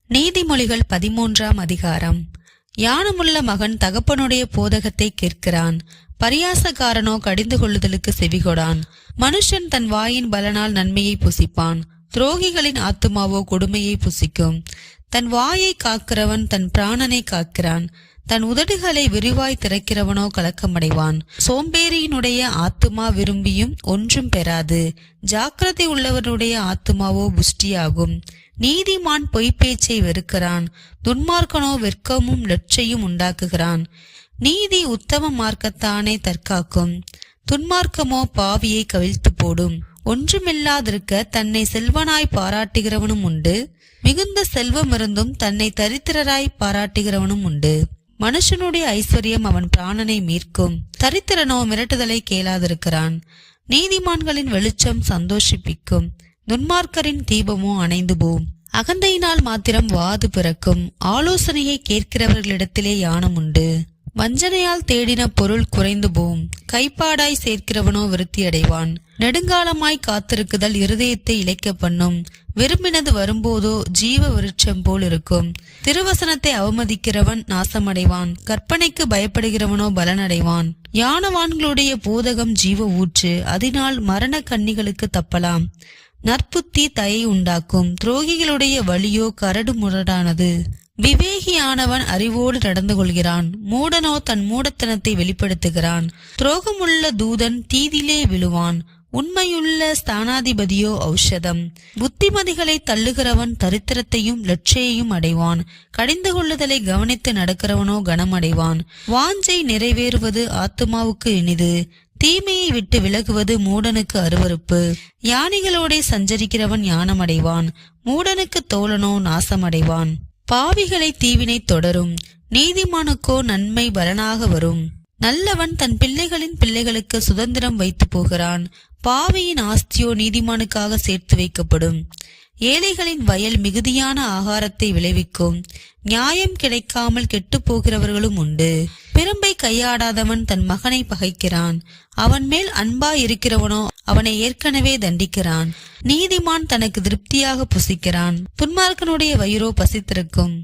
நீதிமொழிகள் 13ஆம் அதிகாரம். ஞானமுள்ள மகன் தகப்பனுடைய போதகத்தை கேட்கிறான், பரியாசக்காரனோ கடிந்து கொள்ளுதலுக்கு செவிகொடான். மனுஷன் தன் வாயின் பலனால் நன்மையை புசிப்பான், துரோகிகளின் ஆத்துமாவோ கொடுமையை புசிக்கும். தன் வாயை காக்கிறவன் தன் பிராணனை காக்கிறான், தன் உதடுகளை விரிவாய் திறக்கிறவனோ கலக்கமடைவான். சோம்பேறியினுடைய ஆத்துமா விரும்பியும் ஒன்றும் பெறாது, ஜாக்கிரதை உள்ளவனுடைய ஆத்துமாவோ புஷ்டியாகும். நீதிமான் பொய்ப்பேச்சை வெறுக்கிறான், துன்மார்க்கனோ வெட்கமும் லட்சையும் உண்டாக்குகிறான். நீதி உத்தம மார்க்கத்தானே தற்காக்கும், துன்மார்க்கமோ பாவியை கவிழ்த்து போடும். ஒன்றுமில்லாதிருக்க தன்னை செல்வனாய் பாராட்டுகிறவனும் உண்டு, மிகுந்த செல்வம் இருந்தும் தன்னை தரித்திரராய் பாராட்டுகிறவனும் உண்டு. மனுஷனுடைய ஐஸ்வர்யம் அவன் பிராணனை மீட்கும், தரித்திரனோ மிரட்டுதலை கேளாதிருக்கிறான். நீதிமான்களின் வெளிச்சம் சந்தோஷிப்பிக்கும், துன்மார்க்கரின் தீபமோ அணைந்து போம். அகந்தையினால் மாத்திரம் வாது பிறக்கும், ஆலோசனையை கேட்கிறவர்களிடத்திலே ஞானம் உண்டு. வஞ்சனையால் தேடின பொருள் குறைந்து போம், கைப்பாடாய் சேர்க்கிறவனோ விருத்தி அடைவான். நெடுங்காலமாய் காத்திருக்குதல் இருதயத்தை இளைக்க பண்ணும், விரும்பினது வரும்போதோ ஜீவ விருட்சம் போல் இருக்கும். திருவசனத்தை அவமதிக்கிறவன் நாசமடைவான், கற்பனைக்கு பயப்படுகிறவனோ பலனடைவான். ஞானவான்களுடைய போதகம் ஜீவ ஊற்று, அதனால் மரண கண்ணிகளுக்கு தப்பலாம். நற்புத்தி தயை உண்டாக்கும், துரோகிகளுடைய வழியோ கரடு முரடானது. விவேகியானவன் அறிவோடு நடந்து கொள்கிறான், மூடனோ தன் மூடத்தனத்தை வெளிப்படுத்துகிறான். துரோகமுள்ள தூதன் தீதிலே விழுவான், உண்மையுள்ள ஸ்தானாதிபதியோ ஔஷதம். புத்திமதிகளை தள்ளுகிறவன் தரித்திரத்தையும் லட்சையையும் அடைவான், கடிந்து கொள்ளுதலை கவனித்து நடக்கிறவனோ கனமடைவான். வாஞ்சை நிறைவேறுவது ஆத்துமாவுக்கு இனிது, தீமையை விட்டு விலகுவது மூடனுக்கு அருவருப்பு. யானைகளோட சஞ்சரிக்கிறவன் ஞானமடைவான், மூடனுக்கு தோழனோ நாசமடைவான். பாவிகளை தீவினை தொடரும், நீதிமானுக்கோ நன்மை பலனாக வரும். நல்லவன் தன் பிள்ளைகளின் பிள்ளைகளுக்கு சுதந்திரம் வைத்து போகிறான், பாவியின் ஆஸ்தியோ நீதிமானுக்காக சேர்த்து வைக்கப்படும். ஏழைகளின் வயல் மிகுதியான ஆகாரத்தை விளைவிக்கும், நியாயம் கிடைக்காமல் கெட்டு போகிறவர்களும் உண்டு. பிரம்பை கையாடாதவன் தன் மகனை பகைக்கிறான், அவன் மேல் அன்பாய் இருக்கிறவனோ அவனை ஏற்கனவே தண்டிக்கிறான். நீதிமான் தனக்கு திருப்தியாக புசிக்கிறான், துன்மார்க்கனுடைய வயிறோ பசித்திருக்கும்.